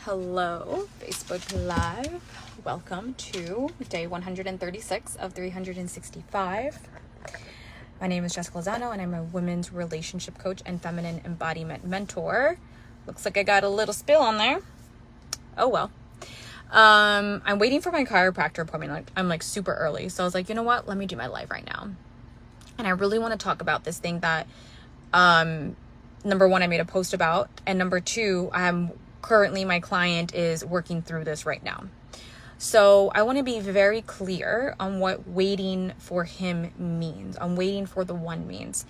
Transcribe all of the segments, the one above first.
Hello, Facebook Live. Welcome to day 136 of 365. My name is Jessica Lozano, and I'm a women's relationship coach and feminine embodiment mentor. Looks like I got a little spill on there. Oh well. I'm waiting for my chiropractor appointment. I'm super early, so I was like, you know what? Let me do my live right now. And I really want to talk about this thing that, number one, I made a post about, and number two, currently my client is working through this right now. So I want to be very clear on what waiting for him means, on waiting for the one means.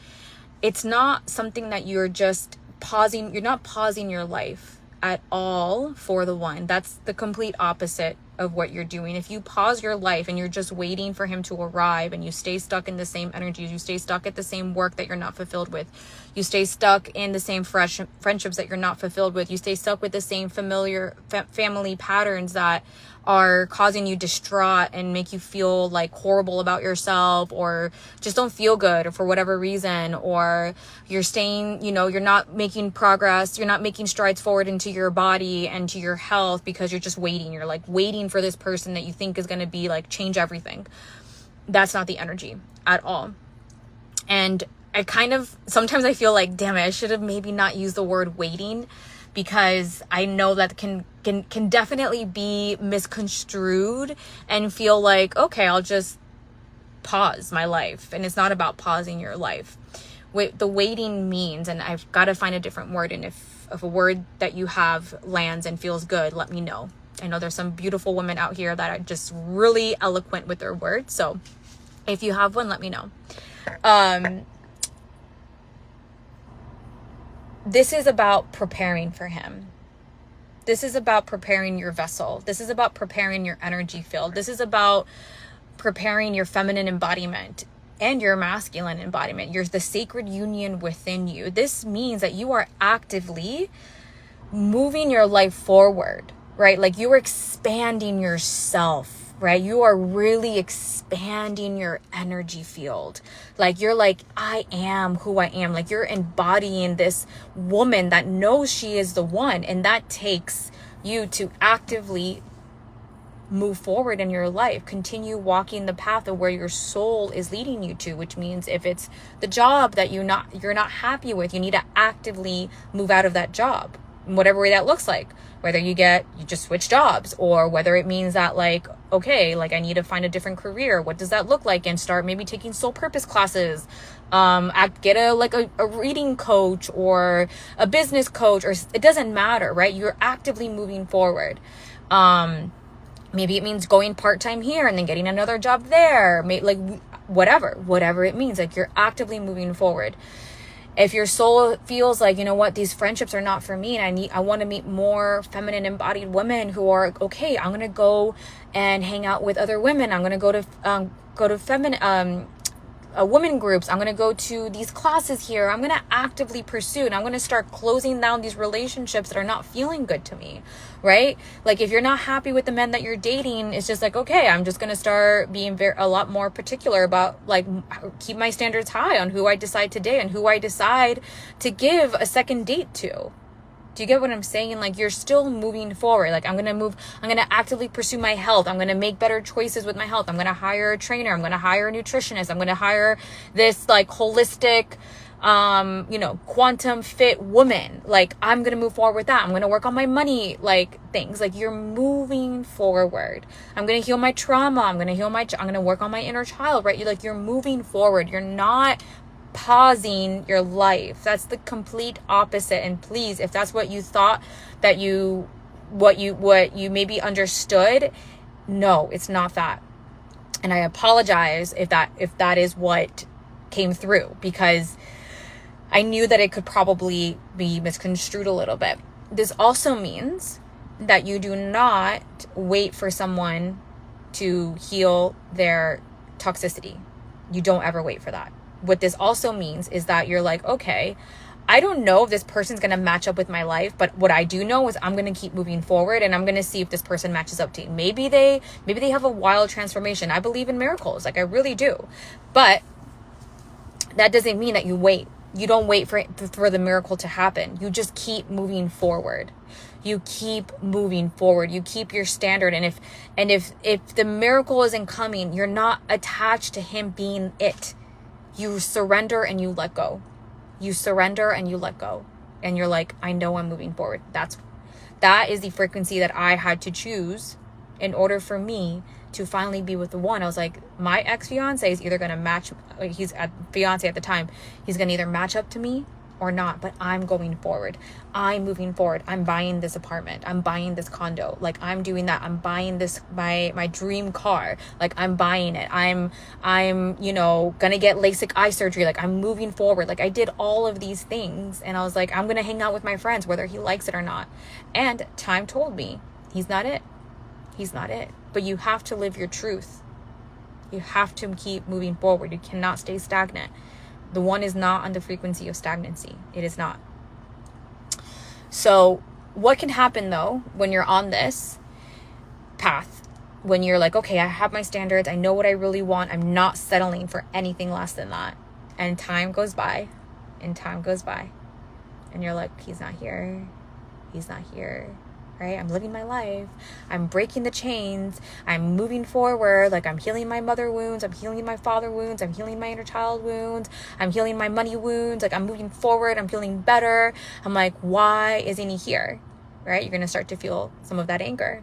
It's not something that you're just pausing. You're not pausing your life at all for the one. That's the complete opposite of what you're doing. If you pause your life and you're just waiting for him to arrive and you stay stuck in the same energies, you stay stuck at the same work that you're not fulfilled with, you stay stuck in the same friendships that you're not fulfilled with, you stay stuck with the same familiar family patterns that are causing you distraught and make you feel like horrible about yourself, or just don't feel good, or for whatever reason, or you're staying, you're not making progress, you're not making strides forward into your body and to your health because you're just waiting. You're waiting for this person that you think is going to be change everything. That's not the energy at all. And sometimes I feel like, damn it, I should have maybe not used the word waiting, because I know that can definitely be misconstrued and feel like, okay, I'll just pause my life. And it's not about pausing your life. The waiting means, and I've got to find a different word, and if a word that you have lands and feels good, let me know. I know there's some beautiful women out here that are just really eloquent with their words. So if you have one, let me know. This is about preparing for him. This is about preparing your vessel. This is about preparing your energy field. This is about preparing your feminine embodiment and your masculine embodiment. You're the sacred union within you. This means that you are actively moving your life forward, right? You are expanding yourself, right? You are really expanding your energy field. You're I am who I am. You're embodying this woman that knows she is the one. And that takes you to actively move forward in your life. Continue walking the path of where your soul is leading you to, which means if it's the job that you're not happy with, you need to actively move out of that job, in whatever way that looks like. Whether you just switch jobs, or whether it means that okay, I need to find a different career. What does that look like? And start maybe taking soul purpose classes, get a reading coach or a business coach, or it doesn't matter, right? You're actively moving forward. Maybe it means going part-time here and then getting another job there. Whatever it means, you're actively moving forward. If your soul feels these friendships are not for me, and I want to meet more feminine embodied women who are okay, I'm going to go and hang out with other women. I'm going to go to feminine, women groups. I'm going to go to these classes here. I'm going to actively pursue, and I'm going to start closing down these relationships that are not feeling good to me, right? If you're not happy with the men that you're dating, it's just okay, I'm just going to start being a lot more particular about keep my standards high on who I decide to date and who I decide to give a second date to. Do you get what I'm saying? You're still moving forward. I'm going to actively pursue my health. I'm going to make better choices with my health. I'm going to hire a trainer. I'm going to hire a nutritionist. I'm going to hire this holistic, quantum fit woman. I'm going to move forward with that. I'm going to work on my money, things. You're moving forward. I'm going to heal my trauma. I'm going to work on my inner child, right? You're moving forward. You're not pausing your life. That's the complete opposite. And please, if that's what you thought that what you maybe understood, no, it's not that. And I apologize if that is what came through, because I knew that it could probably be misconstrued a little bit. This also means that you do not wait for someone to heal their toxicity. You don't ever wait for that. What this also means is that you're okay, I don't know if this person's going to match up with my life, but what I do know is I'm going to keep moving forward, and I'm going to see if this person matches up to you. Maybe they have a wild transformation. I believe in miracles. I really do. But that doesn't mean that you wait. You don't wait for the miracle to happen. You just keep moving forward. You keep moving forward. You keep your standard. And if the miracle isn't coming, you're not attached to him being it. You surrender and you let go. You surrender and you let go. And you're like, I know I'm moving forward. That is the frequency that I had to choose in order for me to finally be with the one. I was like, my ex-fiance is either going to match, he's a fiance at the time, he's going to either match up to me or not, but I'm going forward. I'm moving forward. I'm buying this apartment. I'm buying this condo. Like, I'm doing that. I'm buying this, my dream car. Like, I'm buying it. I'm, gonna get LASIK eye surgery. Like, I'm moving forward. Like, I did all of these things, and I was like, I'm gonna hang out with my friends, whether he likes it or not. And time told me, he's not it. He's not it. But you have to live your truth. You have to keep moving forward. You cannot stay stagnant. The one is not on the frequency of stagnancy. It is not. So what can happen though when you're on this path? When you're like, okay, I have my standards. I know what I really want. I'm not settling for anything less than that. And time goes by. And you're like, he's not here. He's not here. Right? I'm living my life. I'm breaking the chains. I'm moving forward. Like, I'm healing my mother wounds. I'm healing my father wounds. I'm healing my inner child wounds. I'm healing my money wounds. Like, I'm moving forward. I'm feeling better. I'm like, why isn't he here? Right? You're going to start to feel some of that anger.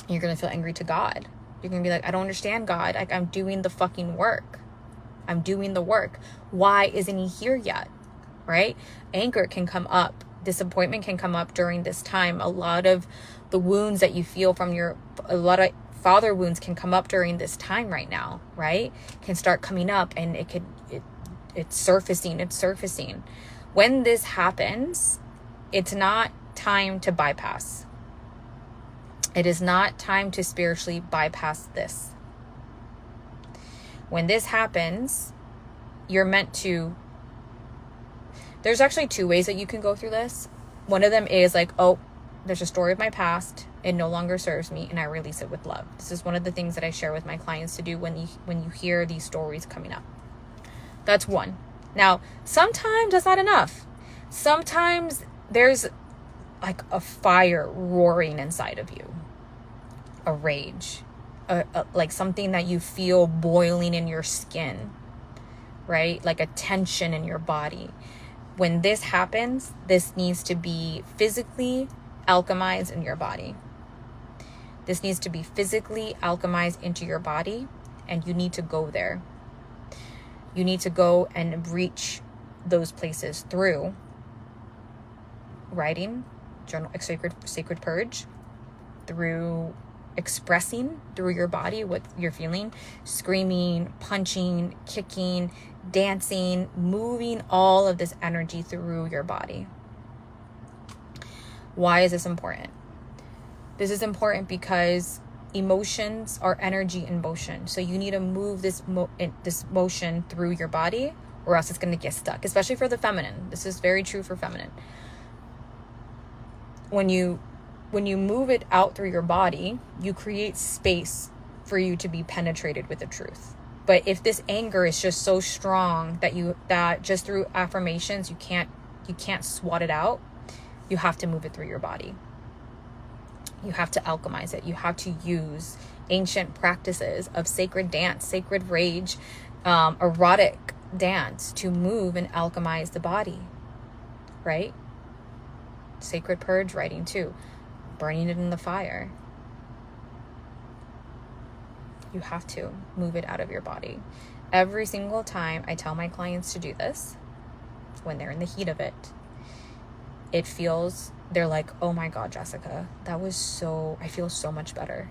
You're going to feel angry to God. You're going to be like, I don't understand, God. Like, I'm doing the fucking work. I'm doing the work. Why isn't he here yet? Right? Anger can come up. Disappointment can come up during this time. A lot of the wounds that you feel from a lot of father wounds can come up during this time right now, right? Can start coming up, and it's surfacing. When this happens, it's not time to bypass. It is not time to spiritually bypass this. When this happens, you're meant to. There's actually two ways that you can go through this. One of them is like, oh, there's a story of my past. It no longer serves me, and I release it with love. This is one of the things that I share with my clients to do when you hear these stories coming up. That's one. Now, sometimes that's not enough. Sometimes there's like a fire roaring inside of you, a rage, like something that you feel boiling in your skin, right? Like a tension in your body. When this happens, this needs to be physically alchemized in your body. This needs to be physically alchemized into your body, and you need to go there. You need to go and reach those places through writing, journal, sacred purge, through expressing through your body what you're feeling, screaming, punching, kicking, dancing, moving all of this energy through your body. Why is this important? This is important because emotions are energy in motion. So you need to move this motion through your body, or else it's going to get stuck, especially for the feminine. This is very true for feminine. When you move it out through your body, you create space for you to be penetrated with the truth. But if this anger is just so strong that just through affirmations you can't swat it out, you have to move it through your body. You have to alchemize it. You have to use ancient practices of sacred dance, sacred rage, erotic dance to move and alchemize the body, right? Sacred purge writing too, burning it in the fire. You have to move it out of your body. Every single time I tell my clients to do this, when they're in the heat of it, they're like, oh my God, Jessica, I feel so much better.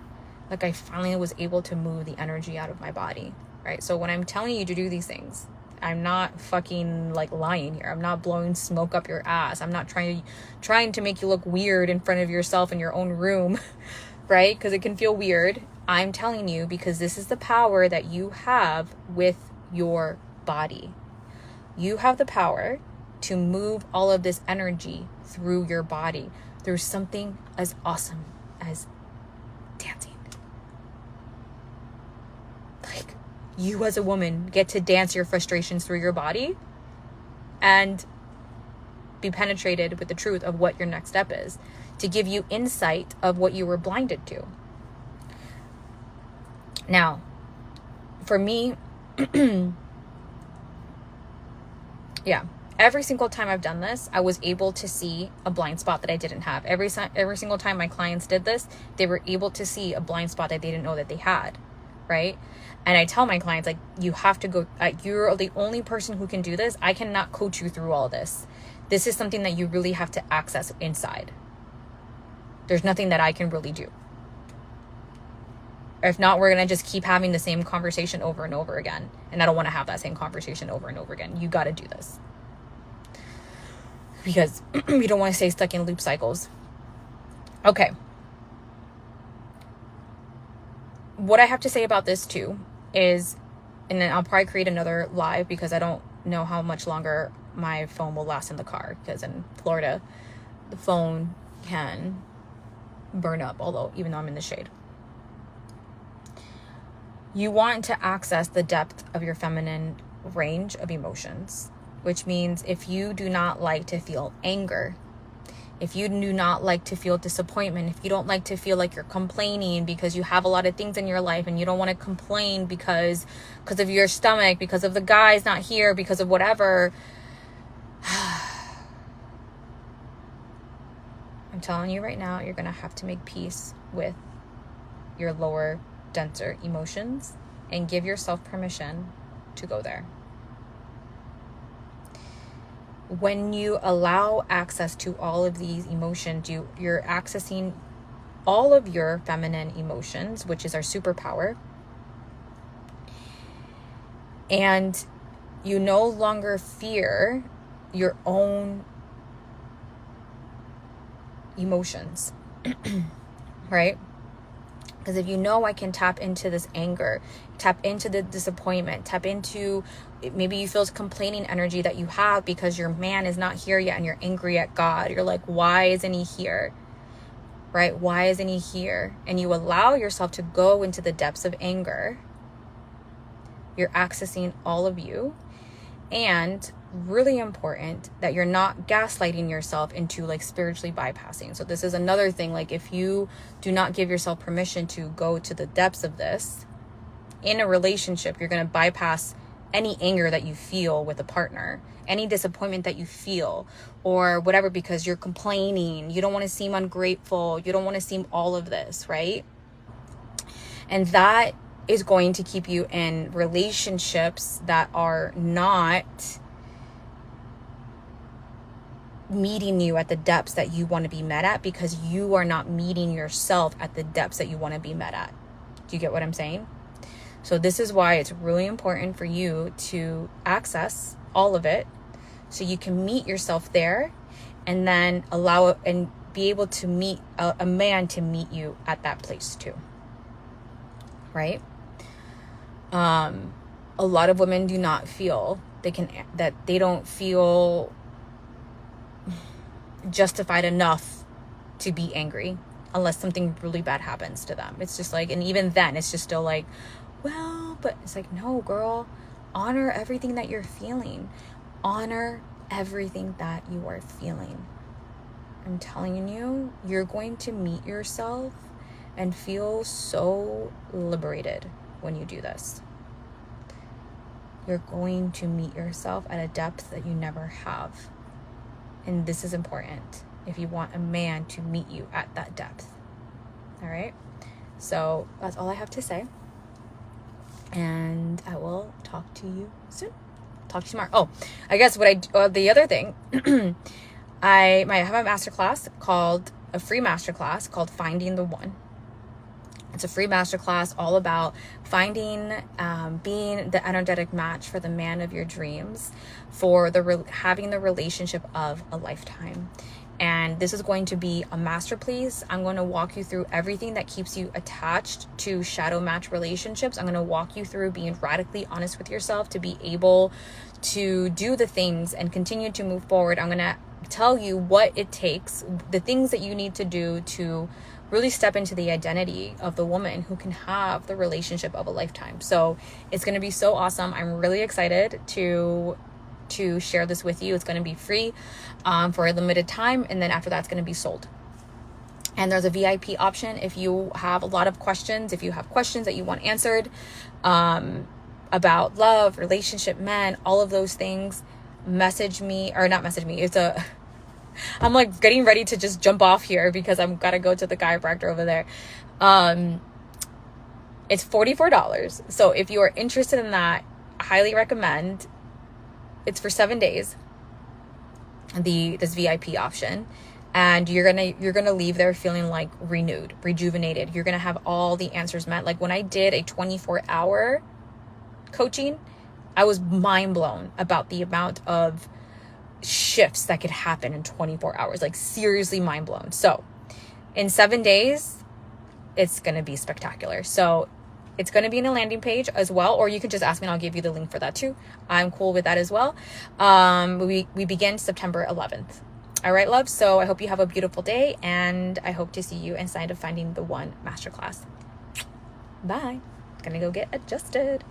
Like, I finally was able to move the energy out of my body, right? So when I'm telling you to do these things, I'm not fucking like lying here. I'm not blowing smoke up your ass. I'm not trying to make you look weird in front of yourself in your own room, right? Because it can feel weird. I'm telling you because this is the power that you have with your body. You have the power to move all of this energy through your body, through something as awesome as dancing. Like, you as a woman get to dance your frustrations through your body, and be penetrated with the truth of what your next step is, to give you insight of what you were blinded to. Now, for me, yeah, every single time I've done this, I was able to see a blind spot that I didn't have. Every single time my clients did this, they were able to see a blind spot that they didn't know that they had, right? And I tell my clients, like, you have to go, you're the only person who can do this. I cannot coach you through all this. This is something that you really have to access inside. There's nothing that I can really do. If not, we're going to just keep having the same conversation over and over again. And I don't want to have that same conversation over and over again. You got to do this. Because we don't want to stay stuck in loop cycles. Okay. What I have to say about this too is, and then I'll probably create another live because I don't know how much longer my phone will last in the car. Because in Florida, the phone can burn up, even though I'm in the shade. You want to access the depth of your feminine range of emotions, which means if you do not like to feel anger, if you do not like to feel disappointment, if you don't like to feel like you're complaining because you have a lot of things in your life and you don't want to complain because of your stomach, because of the guy's not here, because of whatever, I'm telling you right now, you're going to have to make peace with your lower, denser emotions and give yourself permission to go there. When you allow access to all of these emotions, you're accessing all of your feminine emotions, which is our superpower. And you no longer fear your own emotions, right? Because if you know I can tap into this anger, tap into the disappointment, tap into, maybe you feel complaining energy that you have because your man is not here yet and you're angry at God. You're like, why isn't he here? Right? Why isn't he here? And you allow yourself to go into the depths of anger. You're accessing all of you. And really important that you're not gaslighting yourself into like spiritually bypassing. So this is another thing, like if you do not give yourself permission to go to the depths of this in a relationship, you're going to bypass any anger that you feel with a partner, any disappointment that you feel or whatever, because you're complaining, you don't want to seem ungrateful, you don't want to seem all of this, right? And that is going to keep you in relationships that are not meeting you at the depths that you want to be met at, because you are not meeting yourself at the depths that you want to be met at. Do you get what I'm saying? So this is why it's really important for you to access all of it so you can meet yourself there, and then allow it and be able to meet a man to meet you at that place too. Right? A lot of women do not feel they don't feel justified enough to be angry unless something really bad happens to them. It's just like, and even then it's just still like, well, but it's like, no, girl, honor everything that you're feeling. Honor everything that you are feeling. I'm telling you, you're going to meet yourself and feel so liberated when you do this. You're going to meet yourself at a depth that you never have. And this is important if you want a man to meet you at that depth. All right? So that's all I have to say. And I will talk to you soon. Talk to you tomorrow. Oh, I guess the other thing, I might have a masterclass a free masterclass called Finding the One. It's a free masterclass all about finding, being the energetic match for the man of your dreams, for having the relationship of a lifetime. And this is going to be a masterpiece. I'm going to walk you through everything that keeps you attached to shadow match relationships. I'm going to walk you through being radically honest with yourself to be able to do the things and continue to move forward. I'm going to tell you what it takes, the things that you need to do to really step into the identity of the woman who can have the relationship of a lifetime. So it's going to be so awesome. I'm really excited to to share this with you. It's going to be free for a limited time, and then after that it's going to be sold. And there's a VIP option if you have a lot of questions, if you have questions that you want answered about love, relationship, men, all of those things. Message me, or not message me. I'm like getting ready to just jump off here because I'm gotta go to the chiropractor over there. It's $44. So if you are interested in that, I highly recommend. It's for 7 days. This VIP option. And you're gonna leave there feeling like renewed, rejuvenated. You're gonna have all the answers met. Like when I did a 24-hour coaching, I was mind blown about the amount of shifts that could happen in 24 hours. Like seriously mind blown. So in 7 days, it's gonna be spectacular. So it's gonna be in a landing page as well, or you can just ask me and I'll give you the link for that too. I'm cool with that as well. We begin September 11th. All right, love. So I hope you have a beautiful day, and I hope to see you inside of Finding the One Masterclass. Bye. Gonna go get adjusted.